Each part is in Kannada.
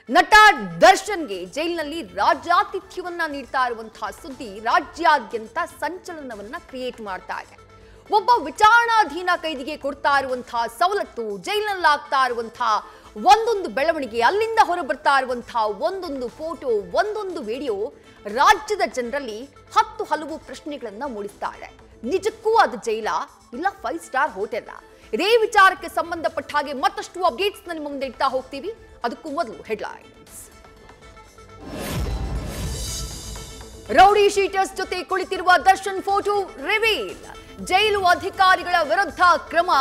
ನಟ ದರ್ಶನ್ಗೆ ಜೈಲಿನಲ್ಲಿ ರಾಜ್ಯಾತಿಥ್ಯವನ್ನ ನೀಡ್ತಾ ಇರುವಂತಹ ಸುದ್ದಿ ರಾಜ್ಯಾದ್ಯಂತ ಸಂಚಲನವನ್ನ ಕ್ರಿಯೇಟ್ ಮಾಡ್ತಾ ಇದೆ. ಒಬ್ಬ ವಿಚಾರಣಾಧೀನ ಕೈದಿಗೆ ಕೊಡ್ತಾ ಇರುವಂತಹ ಸವಲತ್ತು, ಜೈಲಿನಲ್ಲಾಗ್ತಾ ಇರುವಂತಹ ಒಂದೊಂದು ಬೆಳವಣಿಗೆ, ಅಲ್ಲಿಂದ ಹೊರಬರ್ತಾ ಇರುವಂತಹ ಒಂದೊಂದು ಫೋಟೋ, ಒಂದೊಂದು ವಿಡಿಯೋ ರಾಜ್ಯದ ಜನರಲ್ಲಿ ಹಲವು ಪ್ರಶ್ನೆಗಳನ್ನ ಮೂಡಿಸ್ತಾ ಇದೆ. ನಿಜಕ್ಕೂ ಅದು ಜೈಲ ಇಲ್ಲ 5 ಸ್ಟಾರ್ ಹೋಟೆಲ್? ಇದೇ ವಿಚಾರಕ್ಕೆ ಸಂಬಂಧಪಟ್ಟ ಹಾಗೆ ಮತ್ತಷ್ಟು ಅಪ್ಡೇಟ್ಸ್ ನಿಮ್ಮ ಮುಂದೆ ಇಡ್ತಾ ಹೋಗ್ತೀವಿ. ಅದಕ್ಕೂ ಮೊದಲು ಹೆಡ್ಲೈನ್ಸ್. ರೌಡಿ ಶೀಟರ್ಸ್ ಜೊತೆ ಕುಳಿತಿರುವ ದರ್ಶನ್ ಫೋಟೋ ರಿವೀಲ್. ಜೈಲು ಅಧಿಕಾರಿಗಳ ವಿರುದ್ಧ ಕ್ರಮ,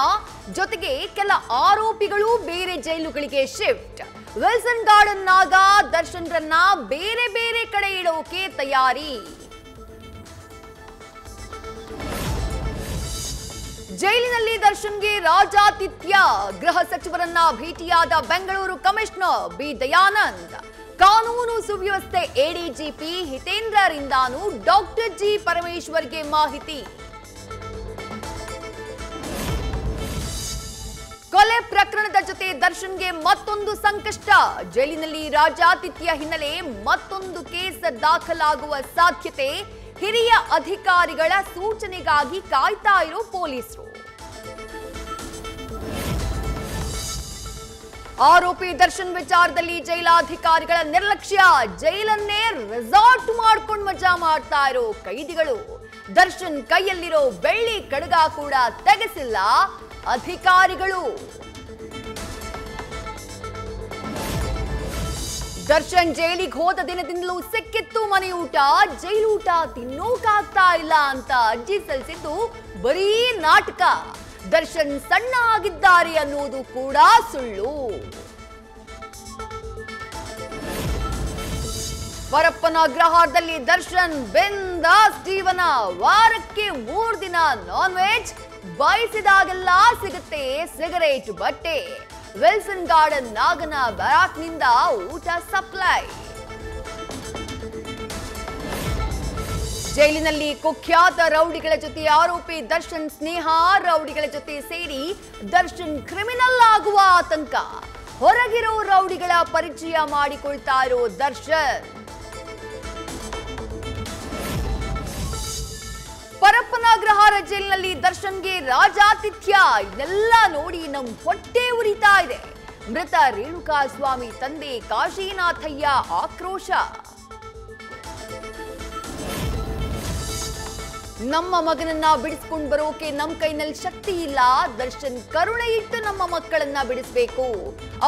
ಜೊತೆಗೆ ಕೆಲ ಆರೋಪಿಗಳು ಬೇರೆ ಜೈಲುಗಳಿಗೆ ಶಿಫ್ಟ್. ವಿಲ್ಸನ್ ಗಾರ್ಡನ್ ನಾಗ ದರ್ಶನ್ರನ್ನ ಬೇರೆ ಬೇರೆ ಕಡೆ ಇಡೋಕೆ ತಯಾರಿ. ಜೈಲಿನಲ್ಲಿ ದರ್ಶನ್ಗೆ ರಾಜಾತಿಥ್ಯ. ಗೃಹ ಸಚಿವರನ್ನ ಭೇಟಿಯಾದ ಬೆಂಗಳೂರು ಕಮಿಷನರ್ ಬಿ ದಯಾನಂದ್. ಕಾನೂನು ಸುವ್ಯವಸ್ಥೆ ಎಡಿಜಿಪಿ ಹಿತೇಂದ್ರರಿಂದಾನು ಡಾಕ್ಟರ್ ಜಿ ಪರಮೇಶ್ವರ್ಗೆ ಮಾಹಿತಿ. ಕೊಲೆ ಪ್ರಕರಣದ ಜೊತೆ ದರ್ಶನ್ಗೆ ಮತ್ತೊಂದು ಸಂಕಷ್ಟ. ಜೈಲಿನಲ್ಲಿ ರಾಜಾತಿಥ್ಯ ಹಿನ್ನೆಲೆ ಮತ್ತೊಂದು ಕೇಸ್ ದಾಖಲಾಗುವ ಸಾಧ್ಯತೆ. ಹಿರಿಯ ಅಧಿಕಾರಿಗಳ ಸೂಚನೆಗಾಗಿ ಕಾಯ್ತಾ ಇರೋ ಪೊಲೀಸರು. ಆರೋಪಿ ದರ್ಶನ್ ವಿಚಾರದಲ್ಲಿ ಜೈಲಾಧಿಕಾರಿಗಳ ನಿರ್ಲಕ್ಷ್ಯ. ಜೈಲನ್ನೇ ರೆಸಾರ್ಟ್ ಮಾಡ್ಕೊಂಡು ಮಜಾ ಮಾಡ್ತಾ ಇರೋ ಕೈದಿಗಳು. ದರ್ಶನ್ ಕೈಯಲ್ಲಿರೋ ಬೆಳ್ಳಿ ಕಡಗ ಕೂಡ ತೆಗೆಸಿಲ್ಲ ಅಧಿಕಾರಿಗಳು. ದರ್ಶನ್ ಜೈಲಿಗೆ ಹೋದ ದಿನದಿಂದಲೂ ಸಿಕ್ಕಿತ್ತು ಮನೆಯೂಟ. ಜೈಲೂಟ ತಿನ್ನೋಕಾಗ್ತಾ ಇಲ್ಲ ಅಂತ ಅರ್ಜಿ ಸಲ್ಲಿಸಿದ್ದು ಬರೀ ನಾಟಕ. ದರ್ಶನ್ ಸಣ್ಣ ಆಗಿದ್ದಾರೆ ಅನ್ನೋದು ಕೂಡ ಸುಳ್ಳು. ಪರಪ್ಪನ ಅಗ್ರಹಾರದಲ್ಲಿ ದರ್ಶನ್ ಬಿಂದಾಸ್ ಜೀವನ. ವಾರಕ್ಕೆ 3 ದಿನ ನಾನ್ ವೆಜ್, ಬಯಸಿದಾಗೆಲ್ಲ ಸಿಗುತ್ತೆ ಸಿಗರೇಟ್ ಬಟ್ಟೆ. ವಿಲ್ಸನ್ ಗಾರ್ಡನ್ ನಾಗನ ಬ್ಯಾರಾಕ್ನಿಂದ ಊಟ ಸಪ್ಲೈ. ಜೈಲಿನಲ್ಲಿ ಕುಖ್ಯಾತ ರೌಡಿಗಳ ಜೊತೆ ಆರೋಪಿ ದರ್ಶನ್ ಸ್ನೇಹ. ರೌಡಿಗಳ ಜೊತೆ ಸೇರಿ ದರ್ಶನ್ ಕ್ರಿಮಿನಲ್ ಆಗುವ ಆತಂಕ. ಹೊರಗಿರೋ ರೌಡಿಗಳ ಪರಿಚಯ ಮಾಡಿಕೊಳ್ತಾ ಇರೋ ದರ್ಶನ್. ಪರಪ್ಪನ ಅಗ್ರಹಾರ ಜೈಲಿನಲ್ಲಿ ದರ್ಶನ್ಗೆ ರಾಜಾತಿಥ್ಯ. ಇದೆಲ್ಲ ನೋಡಿ ನಮ್ ಹೊಟ್ಟೆ ಉರಿತಾ ಇದೆ. ಮೃತ ರೇಣುಕಾ ಸ್ವಾಮಿ ತಂದೆ ಕಾಶಿನಾಥಯ್ಯ ಆಕ್ರೋಶ. ನಮ್ಮ ಮಗನನ್ನ ಬಿಡಿಸ್ಕೊಂಡು ಬರೋಕೆ ನಮ್ ಕೈನಲ್ಲಿ ಶಕ್ತಿ ಇಲ್ಲ. ದರ್ಶನ್ ಕರುಣೆ ಇಟ್ಟು ನಮ್ಮ ಮಕ್ಕಳನ್ನ ಬಿಡಿಸ್ಬೇಕು.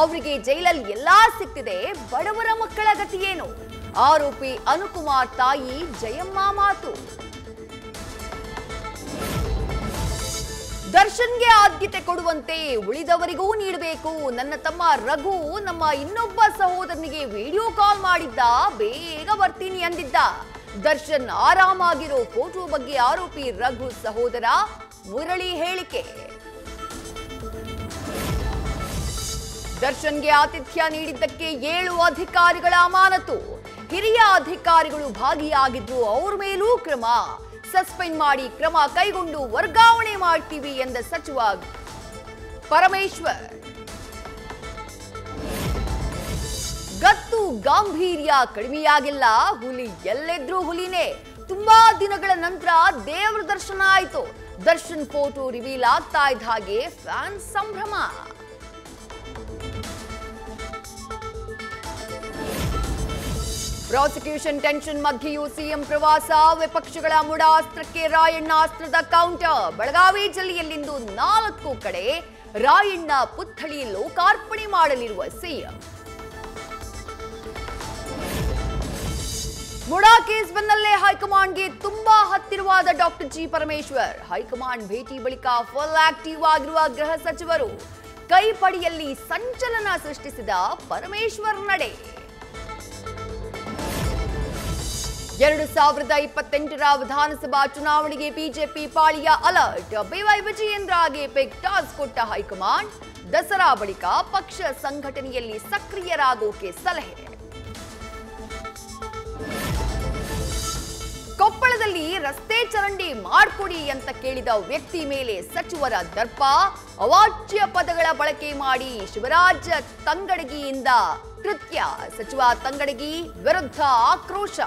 ಅವರಿಗೆ ಜೈಲಲ್ಲಿ ಎಲ್ಲಾ ಸಿಗ್ತಿದೆ, ಬಡವರ ಮಕ್ಕಳ ಗತಿ ಏನು? ಆರೋಪಿ ಅನುಕುಮಾರ್ ತಾಯಿ ಜಯಮ್ಮ ಮಾತು. ದರ್ಶನ್ಗೆ ಆದ್ಯತೆ ಕೊಡುವಂತೆ ಉಳಿದವರಿಗೂ ನೀಡಬೇಕು. ನನ್ನ ತಮ್ಮ ರಘು ನಮ್ಮ ಇನ್ನೊಬ್ಬ ಸಹೋದರನಿಗೆ ವಿಡಿಯೋ ಕಾಲ್ ಮಾಡಿದ್ದ, ಬೇಗ ಬರ್ತೀನಿ ಅಂದಿದ್ದ. ದರ್ಶನ್ ಆರಾಮಾಗಿರೋ ಫೋಟೋ ಬಗ್ಗೆ ಆರೋಪಿ ರಘು ಸಹೋದರ ಮುರಳಿ ಹೇಳಿಕೆ. ದರ್ಶನ್ಗೆ ಆತಿಥ್ಯ ನೀಡಿದ್ದಕ್ಕೆ 7 ಅಧಿಕಾರಿಗಳ ಅಮಾನತು. ಹಿರಿಯ ಅಧಿಕಾರಿಗಳು ಭಾಗಿಯಾಗಿದ್ರು, ಅವ್ರ ಮೇಲೂ ಕ್ರಮ. ಸಸ್ಪೆಂಡ್ ಮಾಡಿ ಕ್ರಮ ಕೈಗೊಂಡು ವರ್ಗಾವಣೆ ಮಾಡ್ತೀವಿ ಎಂದ ಸಚಿವ ಪರಮೇಶ್ವರ್. ಗತ್ತು ಗಾಂಭೀರ್ಯ ಕಡಿಮೆಯಾಗಿಲ್ಲ. ಹುಲಿ ಎಲ್ಲೆದ್ರೂ ಹುಲಿನೇ. ತುಂಬಾ ದಿನಗಳ ನಂತರ ದೇವರ ದರ್ಶನ ಆಯ್ತು. ದರ್ಶನ್ ಫೋಟೋ ರಿವೀಲ್ ಆಗ್ತಾ ಇದ್ದ ಹಾಗೆ ಫ್ಯಾನ್ ಸಂಭ್ರಮ. ಪ್ರಾಸಿಕ್ಯೂಷನ್ ಟೆನ್ಷನ್ ಮಧ್ಯೆಯೂ ಸಿಎಂ ಪ್ರವಾಸ. ವಿಪಕ್ಷಗಳ ಮುಡಾಸ್ತ್ರಕ್ಕೆ ರಾಯಣ್ಣ ಅಸ್ತ್ರದ ಕೌಂಟರ್. ಬೆಳಗಾವಿ ಜಿಲ್ಲೆಯಲ್ಲಿಂದು 4 ಕಡೆ ರಾಯಣ್ಣ ಪುತ್ಥಳಿ ಲೋಕಾರ್ಪಣೆ ಮಾಡಲಿರುವ ಸಿಎಂ. ಮುಡಾ ಕೇಸ್ ಬೆನ್ನಲ್ಲೇ ಹೈಕಮಾಂಡ್ಗೆ ತುಂಬಾ ಹತ್ತಿರವಾದ ಡಾಕ್ಟರ್ ಜಿ ಪರಮೇಶ್ವರ್. ಹೈಕಮಾಂಡ್ ಭೇಟಿ ಬಳಿಕ ಫುಲ್ ಆಕ್ಟಿವ್ ಆಗಿರುವ ಗೃಹ ಸಚಿವರು. ಕೈಪಡಿಯಲ್ಲಿ ಸಂಚಲನ ಸೃಷ್ಟಿಸಿದ ಪರಮೇಶ್ವರ್ ನಡೆ. 2028ರ ವಿಧಾನಸಭಾ ಚುನಾವಣೆಗೆ ಬಿಜೆಪಿ ಪಾಳಿಯ ಅಲರ್ಟ್. ಬಿವೈ ವಿಜಯೇಂದ್ರಗೆ ಬಿಗ್ ಟಾಸ್ ಕೊಟ್ಟ ಹೈಕಮಾಂಡ್. ದಸರಾ ಬಳಿಕ ಪಕ್ಷ ಸಂಘಟನೆಯಲ್ಲಿ ಸಕ್ರಿಯರಾಗೋಕೆ ಸಲಹೆ. ಕೊಪ್ಪಳದಲ್ಲಿ ರಸ್ತೆ ಚರಂಡಿ ಮಾಡ್ಕೊಡಿ ಅಂತ ಕೇಳಿದ ವ್ಯಕ್ತಿ ಮೇಲೆ ಸಚಿವರ ದರ್ಪ. ಅವಾಚ್ಯ ಪದಗಳ ಬಳಕೆ ಮಾಡಿ ಶಿವರಾಜ್ ತಂಗಡಗಿಯಿಂದ ಕೃತ್ಯ, ಸಚಿವ ತಂಗಡಗಿ ವಿರುದ್ಧ ಆಕ್ರೋಶ.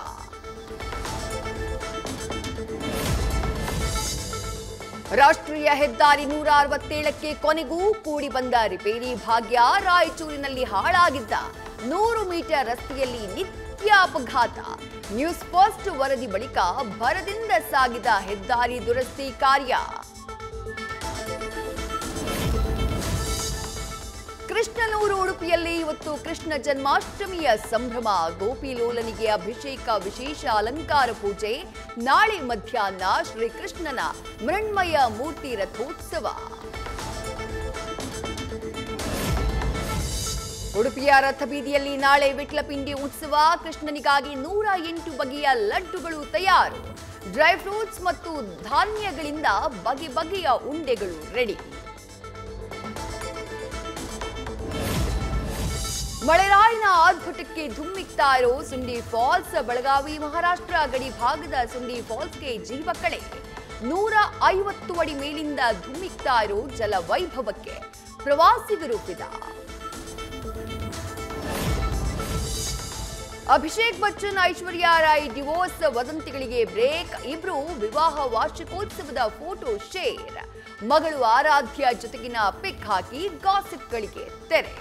ರಾಷ್ಟ್ರೀಯ ಹೆದ್ದಾರಿ 167ಕ್ಕೆ ಕೊನೆಗೂ ಕೂಡಿ ಬಂದ ರಿಪೇರಿ ಭಾಗ್ಯ. ರಾಯಚೂರಿನಲ್ಲಿ ಹಾಳಾಗಿದ್ದ 100 ಮೀಟರ್ ರಸ್ತೆಯಲ್ಲಿ ನಿತ್ಯ ಅಪಘಾತ. ನ್ಯೂಸ್ ಫಸ್ಟ್ ವರದಿ ಬಳಿಕ ಭರದಿಂದ ಸಾಗಿದ ಹೆದ್ದಾರಿ ದುರಸ್ತಿ ಕಾರ್ಯ. ಕೃಷ್ಣನೂರು ಉಡುಪಿಯಲ್ಲಿ ಇವತ್ತು ಕೃಷ್ಣ ಜನ್ಮಾಷ್ಟಮಿಯ ಸಂಭ್ರಮ. ಗೋಪಿಲೋಲನಿಗೆ ಅಭಿಷೇಕ, ವಿಶೇಷ ಅಲಂಕಾರ ಪೂಜೆ. ನಾಳೆ ಮಧ್ಯಾಹ್ನ ಶ್ರೀಕೃಷ್ಣನ ಮೃಣ್ಮಯ ಮೂರ್ತಿ ರಥೋತ್ಸವ. ಉಡುಪಿಯ ರಥಬೀದಿಯಲ್ಲಿ ನಾಳೆ ವಿಟ್ಲಪಿಂಡಿ ಉತ್ಸವ. ಕೃಷ್ಣನಿಗಾಗಿ 108 ಬಗೆಯ ಲಡ್ಡುಗಳು ತಯಾರು. ಡ್ರೈ ಫ್ರೂಟ್ಸ್ ಮತ್ತು ಧಾನ್ಯಗಳಿಂದ ಬಗೆ ಬಗೆಯ ಉಂಡೆಗಳು ರೆಡಿ. ಮಳೆರಾಯನ ಆರ್ಭಟಕ್ಕೆ ಧುಮ್ಮಿಕ್ತಾ ಇರೋ ಸುಂಡಿ ಫಾಲ್ಸ್. ಬೆಳಗಾವಿ ಮಹಾರಾಷ್ಟ್ರ ಗಡಿ ಭಾಗದ ಸುಂಡಿ ಫಾಲ್ಸ್ಗೆ ಜೀವ ಕಳೆ. 150 ಅಡಿ ಮೇಲಿಂದ ಧುಮ್ಮಿಕ್ತಾ ಇರೋ ಜಲ ವೈಭವಕ್ಕೆ ಪ್ರವಾಸಿಗರು ಫಿದಾ. ಅಭಿಷೇಕ್ ಬಚ್ಚನ್, ಐಶ್ವರ್ಯಾ ರಾಯ್ ಡಿವೋರ್ಸ್ ವದಂತಿಗಳಿಗೆ ಬ್ರೇಕ್. ಇಬ್ರು ವಿವಾಹ ವಾರ್ಷಿಕೋತ್ಸವದ ಫೋಟೋ ಶೇರ್. ಮಗಳು ಆರಾಧ್ಯ ಜೊತೆಗಿನ ಪಿಕ್ ಹಾಕಿ ಗಾಸಿಪ್ಗಳಿಗೆ ತೆರೆ.